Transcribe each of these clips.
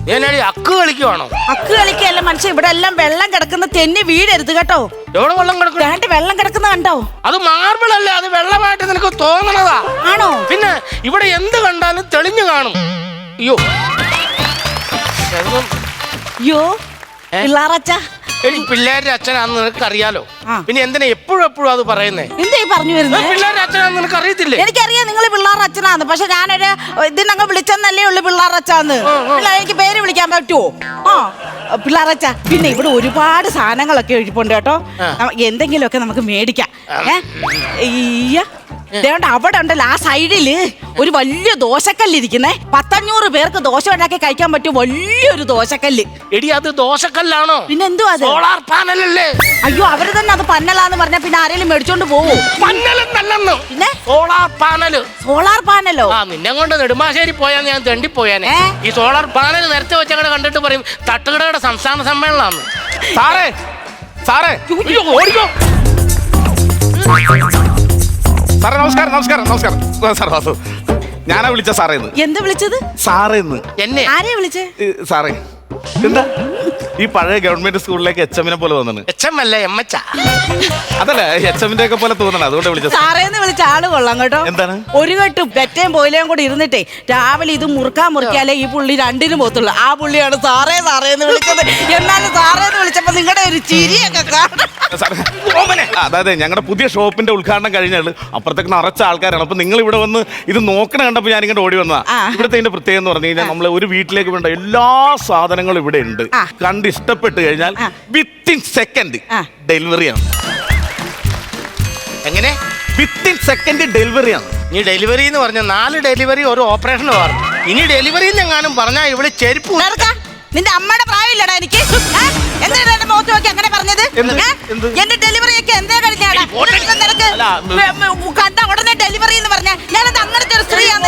ഞാനടി അക്ക് കളിക്കുവാണോ? അക്ക് കളിക്കല്ല മനുഷ്യ, ഇവിടെ എല്ലാം വെള്ളം കിടക്കുന്ന തെന്നി വീഴരുത് കേട്ടോ. എവിടെ വെള്ളം കിടക്കും? വെള്ളം കിടക്കുന്ന കണ്ടോ? അത് മാർബിൾ അല്ലേ, അത് വെള്ളമായിട്ട് നിനക്ക് തോന്നണതാ. ആണോ? പിന്നെ ഇവിടെ എന്ത് കണ്ടാലും തെളിഞ്ഞു കാണും. അയ്യോ അയ്യോ പിള്ളാറച്ച, പിള്ളേരുടെ അച്ഛനാന്ന് നിനക്ക് അറിയാലോ. പിന്നെ എന്തിനാ എപ്പോഴും എപ്പോഴും അത് പറയുന്നേ? എന്താ പറഞ്ഞു വരുന്നത്? പിള്ളേരുടെ അച്ഛനാന്ന് നിനക്ക് അറിയത്തില്ലേ? എനിക്കറിയാം നിങ്ങൾ പിള്ളാർ അച്ഛനാന്ന്. പക്ഷെ ഞാനൊരു ഇതിനങ്ങ് വിളിച്ചെന്നല്ലേ ഉള്ളു പിള്ളാർ അച്ഛാന്ന്. എനിക്ക് പേര് വിളിക്കാൻ പറ്റുമോ? പിള്ളാറച്ച. പിന്നെ ഇവിടെ ഒരുപാട് സാധനങ്ങളൊക്കെ ഇരിപ്പുണ്ട് കേട്ടോ. എന്തെങ്കിലുമൊക്കെ നമുക്ക് മേടിക്കാം. അവിടെ ഉണ്ടല്ലോ ആ സൈഡില് ഒരു വലിയ ദോശക്കല്ലിരിക്കുന്നേ. 500 പേർക്ക് ദോശ ഉണ്ടാക്കി കഴിക്കാൻ പറ്റും വലിയൊരു ദോശക്കല്ല്. എടി അത് ദോശക്കല്ലാണോ? പിന്നെ എന്തുവാ അത്? സോളാർ പാനലല്ലേ? അയ്യോ അവര് തന്നെ അത് പന്നലാന്ന് പറഞ്ഞ പിന്നെ ആരെങ്കിലും മേടിച്ചോണ്ട് പോവോ? പന്നലെന്നല്ലെന്ന്. പിന്നെ സോളാർ പാനല്. സോളാർ പാനലോ? നിന്നെ കൊണ്ട് നെടുമ്പാശ്ശേരി പോയാൽ ഞാൻ തെണ്ടിപ്പോയാനെ. ഈ സോളാർ പാനൽ നേരത്തെ വെച്ചങ്ങനെ കണ്ടിട്ട് പറയും തട്ടുകടയുടെ സംസ്ഥാന സമ്മേളനമാണ്. സാറേ സാറേ ഓടിക്കോ. സാറേ നമസ്കാരം നമസ്കാരം നമസ്കാരം. സാർ വാസു, ഞാനാ വിളിച്ച സാറേന്ന്. എന്താ വിളിച്ചത്? സാറേന്ന്. എന്നെ ആരെയാ വിളിച്ചേ? സാറേ എന്താ ഈ പഴയ ഗവൺമെന്റ് സ്കൂളിലേക്ക് HM പോലെ തോന്നുന്നു? HM അല്ല MH. അതല്ല HM ഒക്കെ പോലെ തോന്നണം, അതുകൊണ്ട് വിളിച്ച. സാറേന്ന് വിളിച്ച ആള് കൊള്ളാം കേട്ടോ. എന്താണ്? ഒരു കെട്ടും പെറ്റയും പോയിലേയും കൂടി ഇരുന്നിട്ടേ രാവിലെ ഇത് മുറിക്കാലേ ഈ പുള്ളി രണ്ടിനും പോത്തുള്ളൂ. ആ പുള്ളിയാണ് സാറേ സാറേന്ന് വിളിച്ചത്. എന്നാലും സാറേന്ന് വിളിച്ചപ്പോ നിങ്ങളുടെ ഒരു ചിരിയൊക്കെ കാണാം. അതായത് ഞങ്ങളുടെ പുതിയ ഷോപ്പിന്റെ ഉദ്ഘാടനം കഴിഞ്ഞാൽ അപ്പുറത്തേക്ക് നിറച്ച ആൾക്കാരാണ്. അപ്പൊ നിങ്ങൾ ഇവിടെ വന്ന് ഇത് നോക്കണ കണ്ടപ്പോ ഞാൻ ഇങ്ങോട്ട് ഓടി വന്നതാ. ഇവിടുത്തെ പ്രത്യേകം എന്ന് പറഞ്ഞു കഴിഞ്ഞാൽ നമ്മള് ഒരു വീട്ടിലേക്ക് വേണ്ട എല്ലാ സാധനങ്ങളും ഇവിടെ ഉണ്ട്. കണ്ട് ഇഷ്ടപ്പെട്ട് കഴിഞ്ഞാൽ വിത്തിൻ സെക്കൻഡ് ഡെലിവറിയാണ്. എങ്ങനെ? വിത്തിൻ സെക്കൻഡ് ഡെലിവറിയാണ്. നീ ഡെലിവറി എന്ന് പറഞ്ഞ 4 ഡെലിവറി ഒരു ഓപ്പറേഷൻ പറഞ്ഞു. ഇനി ഡെലിവറി എങ്ങാനും പറഞ്ഞാ ഇവിടെ ചെരുപ്പ്. നിന്റെ അമ്മയുടെ പ്രായമില്ലടാ എനിക്ക്. എന്തിനാ എന്റെ മുഖത്ത് നോക്കി അങ്ങനെ പറഞ്ഞത്? എന്റെ ഡെലിവറി ഒക്കെ എന്താ കഴിഞ്ഞാടാ? കണ്ട ഉടനെ ഡെലിവറി എന്ന് പറഞ്ഞ ഞാനത് അങ്ങനത്തെ ഒരു സ്ത്രീയാണ്.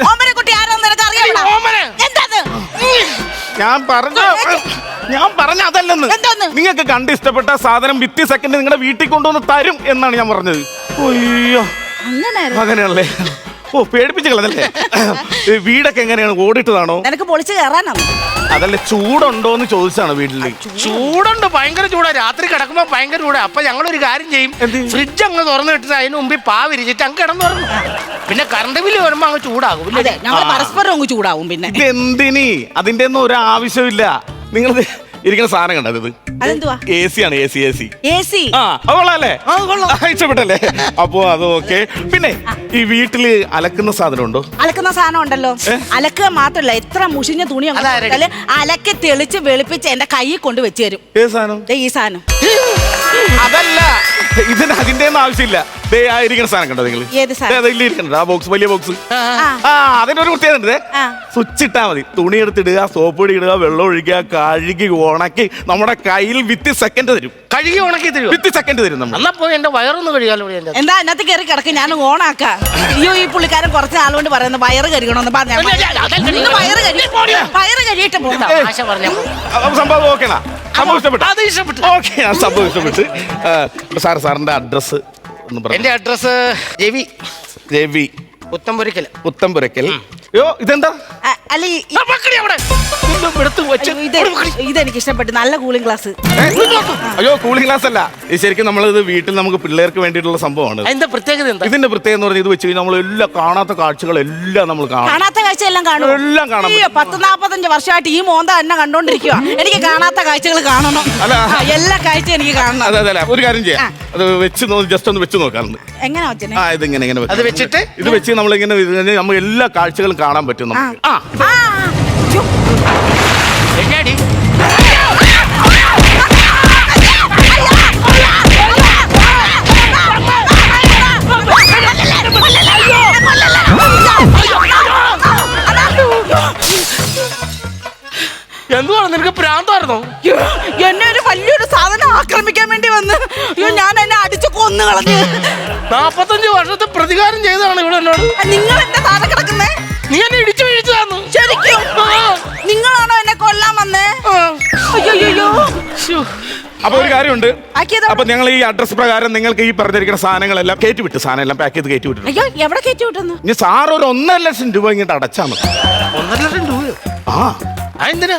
ഓമനെ കുട്ടി ആരാന്ന് നിനക്ക് അറിയാമോ? എന്താന്ന് ഞാൻ പറഞ്ഞ അതല്ലെന്ന്. നിങ്ങൾക്ക് കണ്ട് ഇഷ്ടപ്പെട്ട സാധനം വിത്തി സെക്കൻഡ് നിങ്ങളുടെ വീട്ടിൽ കൊണ്ടുവന്ന് തരും എന്നാണ് ഞാൻ പറഞ്ഞത്. അയ്യോ അങ്ങനെയാണല്ലേ? ഓ പേടിപ്പിച്ചു കളഞ്ഞല്ലേ? വീടൊക്കെ എങ്ങനെയാണ്? ഓടിട്ടതാണോ? നിനക്ക് പൊളിച്ച് കയറാനാണ്? അതല്ല, ചൂടുണ്ടോന്ന് ചോദിച്ചാണ് വീട്ടില്. ചൂടുണ്ട്, ഭയങ്കര ചൂടാ. രാത്രി കിടക്കുമ്പോ ഭയങ്കര ചൂടാ. അപ്പൊ ഞങ്ങളൊരു കാര്യം ചെയ്യും, ഫ്രിഡ്ജ് അങ്ങ് തുറന്നിട്ട് അതിന് മുമ്പിൽ പാവിരിച്ചിട്ട് അങ്ങ് കിടന്നുറങ്ങും. പിന്നെ കറണ്ട് ബില്ല് വരുമ്പോ അങ്ങ് ചൂടാകും. ഞങ്ങൾ പരസ്പരം അങ്ങ് ചൂടാവും. പിന്നെ എന്തിനി? അതിന്റെ ഒന്നും ഒരു ആവശ്യമില്ല. നിങ്ങൾ ഇരിക്കുന്ന സാധനം കണ്ടത് AC ആണ്. AC കൊള്ളാല്ലേ? ഇഷ്ടപ്പെട്ടല്ലേ? അപ്പൊ അത് ഓക്കെ. പിന്നെ ഈ വീട്ടില് അലക്കുന്ന സാധനം ഉണ്ടോ? അലക്കുന്ന സാധനം ഉണ്ടല്ലോ. അലക്കുക മാത്രല്ല, എത്ര മുഷിഞ്ഞ തുണി അലക്കി തെളിച്ച് വെളുപ്പിച്ച് എന്റെ കൈ കൊണ്ട് വെച്ച് തരും. ഏത് സാധനം? ഈ സാധനം. അതല്ല, ഇതിന് അതിന്റെ ഒന്നും ആവശ്യമില്ല. ഇരിക്കുന്ന സാധനം കണ്ടോ നിങ്ങൾ? ആ ബോക്സ്, വലിയ ബോക്സ്. അതിന്റെ ഒരു പ്രത്യേകത ഉണ്ട്. സ്വിച്ച് ഇട്ടാ മതി. തുണി എടുത്തിടുക, സോപ്പ് പൊടി ഇടുക, വെള്ളം ഒഴിക്കുക, കഴുകി ഉണക്കി നമ്മുടെ കയ്യിൽ വിത്ത് സെക്കൻഡ് തരും. കഴുകി ഉണക്കി തരും, വിത്ത് സെക്കൻഡ് തരും. നമ്മൾ എന്റെ വയറൊന്ന് കഴിയാലോ? എന്താ അതിനകത്ത് കയറി കിടക്കും, ഞാൻ ഓണാക്കാം. അയ്യോ ഈ പുള്ളിക്കാരൻ കുറച്ച് നാളുകൊണ്ട് പറയുന്നത് വയറ് കഴിക്കണമെന്ന് പറഞ്ഞ വയറ് കഴിയിട്ട് സംഭവം ഓക്കേണാ? സംഭവം ഇഷ്ടപ്പെട്ടു. സാറിന്റെ അഡ്രസ്? എന്റെ അഡ്രസ് രവി പുത്തമ്പുരക്കൽ. ഇതെന്താ? ഇതെനിക്ക് ഇഷ്ടപ്പെട്ടു. നല്ല കൂളിംഗ് ഗ്ലാസ്. അയ്യോ കൂളിംഗ് ഗ്ലാസ് അല്ല, ശരിക്കും നമ്മളിത് വീട്ടിൽ നമുക്ക് പിള്ളേർക്ക് വേണ്ടിയിട്ടുള്ള സംഭവമാണ്. ഇതിന്റെ പ്രത്യേകത എന്ന് പറഞ്ഞാൽ ഇത് വെച്ച് കഴിഞ്ഞാൽ നമ്മൾ എല്ലാം കാണാത്ത കാഴ്ചകളെല്ലാം നമ്മൾ കാണാത്ത കാഴ്ച എല്ലാം കാണും. 40-45 വർഷമായിട്ട് ഈ മോന്ത എന്നെ കണ്ടോണ്ടിരിക്കുക. എനിക്ക് കാണാത്ത കാഴ്ചകൾ കാണണം. എല്ലാ കാഴ്ചയും എനിക്ക് കാണണം. അതെ, ഒരു കാര്യം ചെയ്യാം, അത് വെച്ച് ജസ്റ്റ് ഒന്ന് വെച്ച് നോക്കാറുണ്ട്. എങ്ങനെ അത് വെച്ചിട്ട് ഇത് വെച്ച് നമ്മളിങ്ങനെ നമ്മൾ എല്ലാ കാഴ്ചകളും കാണാൻ പറ്റും. എന്നാടി എന്തുവാണ്? നിനക്ക് പ്രാന്തായിരുന്നോ? എന്നെ ഒരു വലിയൊരു സാധനം ആക്രമിക്കാൻ വേണ്ടി വന്ന് ഞാൻ എന്നെ അടിച്ചു കൊന്നു കളഞ്ഞ്. 45 വർഷത്തെ പ്രതികാരം ചെയ്തതാണ് ഇവിടെ എന്നോട്. നിങ്ങൾ എന്റെ താഴെ കിടക്കുന്നേ? നീ എന്നെ ഇടിച്ചു വീഴ്ചതാന്നു. ശരിക്കും നിങ്ങളാണോ എന്നെ കൊല്ലാൻ വന്നേ? അയ്യോ അപ്പൊ ഒരു കാര്യമുണ്ട്. ആക്കിയതോ? അപ്പൊ ഞങ്ങൾ ഈ അഡ്രസ് പ്രകാരം നിങ്ങൾക്ക് ഈ പറഞ്ഞിരിക്കുന്ന സാധനങ്ങളെല്ലാം കയറ്റി വിട്ടു. സാധനം എല്ലാം പാക്ക് ചെയ്ത് കയറ്റി വിട്ടു. അയ്യോ എവിടെ കയറ്റി വിട്ടെന്ന്? ഇനി സാർ ഒരു 1.5 ലക്ഷം രൂപ ഇങ്ങോട്ട് അടച്ചാൽ മതി. 1.5 ലക്ഷം രൂപയോ? ആ അതെന്തിനാ?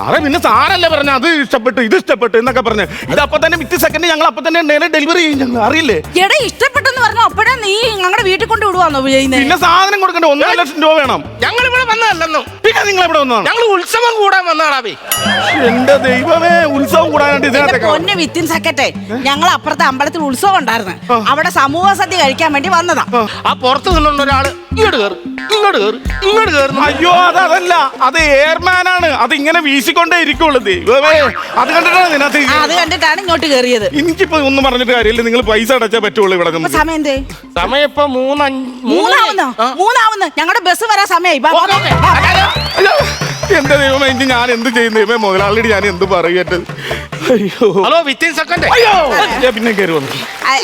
സാറേ പിന്നെ സാറല്ലേ പറഞ്ഞ അത് ഇഷ്ടപ്പെട്ടു ഇത് ഇഷ്ടപ്പെട്ടു എന്നൊക്കെ പറഞ്ഞു. ഇത് അപ്പൊ തന്നെ വിത്ത് സെക്കൻഡ് ഞങ്ങൾ അപ്പൊ തന്നെ നേരെ ഡെലിവറി ചെയ്യും. ഞങ്ങൾ അറിയില്ലേ? എടാ ഇഷ്ടപ്പെട്ടെന്ന് പറഞ്ഞു അപ്പഴാ നീ ഞങ്ങളുടെ വീട്ടിൽ കൊണ്ട് വിടുവാന്നോ ചെയ്യുന്നത്? പിന്നെ സാധനം കൊടുക്കണ്ടേ? 1.5 ലക്ഷം രൂപ വേണം. ഞങ്ങൾ ഇവിടെ വന്നതല്ലെന്നോ. പിന്നെ നിങ്ങൾ ഇവിടെ വന്നതാണ്. ഞങ്ങൾ ഉത്സവം കൂടാൻ വന്നതാടാവേ. എന്റെ ദൈവമേ, ഉത്സവം കൂടാനായിട്ട് ഇതിനകത്ത് പൊന്നെ വിത്തിൻ സെക്കൻഡ് ഞങ്ങൾ അപ്പുറത്തെ അമ്പലത്തിൽ ഉത്സവം ഉണ്ടായിരുന്നു. അവിടെ സമൂഹ സദ്യ കഴിക്കാൻ വേണ്ടി വന്നതാ. ആ പുറത്ത് നിന്നുകൊണ്ട് ഒരാള് ഇങ്ങോട്ട് കയറും ഇങ്ങോട്ട് കയറും ഇങ്ങോട്ട് കയറുന്നു. അയ്യോ അതല്ല, അത് എയർമാനാണ്. അത് ഇങ്ങനെ വീശിക്കൊണ്ടേ ഇരിക്കുള്ളൂ. ദൈവമേ, അത് കണ്ടിട്ടാണ് ഇതിനകത്ത് അത് കണ്ടിട്ടാണ് ഇങ്ങോട്ട് കയറിയത്. എനിക്കിപ്പോ ഒന്നും പറഞ്ഞിട്ട് കാര്യമില്ല. നിങ്ങൾ പൈസ അടച്ചാൽ പറ്റുള്ളൂ ഇവിടെ ഇപ്പൊ സമയം എന്തേ? സമയം ഇപ്പൊ 3:05 ഞങ്ങളുടെ ബസ് വരാൻ സമയമായി. അയ്യോ, എന്റെ ദൈവമേ, ഇനി ഞാൻ എന്ത് ചെയ്യുന്നു? ദൈവമേ, മുതലാളിയോട് ഞാൻ എന്ത് പറയട്ടെ? അയ്യോ, ഹലോ വിത്തിൻ സെക്കൻഡ്. അയ്യോ, ഞാൻ പിന്നെ കയറി വന്നു.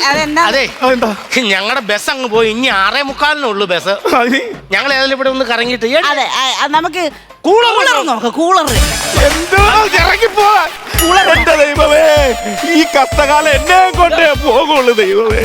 അതെന്താ? അതെ അതെന്താ? ഞങ്ങളുടെ ബസ് അങ്ങ് പോയി. ഇനി 6:45 ബസ്. അതിന് ഞങ്ങൾ ഏതായാലും ഇവിടെ ഒന്ന് കറങ്ങിയിട്ട് അതെ നമുക്ക് കൂളർ കൂളർ നോക്കാം. കൂളർ എന്തോ ഇറങ്ങിപ്പോവാൻ. എന്റെ ദൈവമേ, ഈ കഷ്ടകാലം എന്നെ കൊണ്ടേ പോകുള്ളൂ. ദൈവമേ.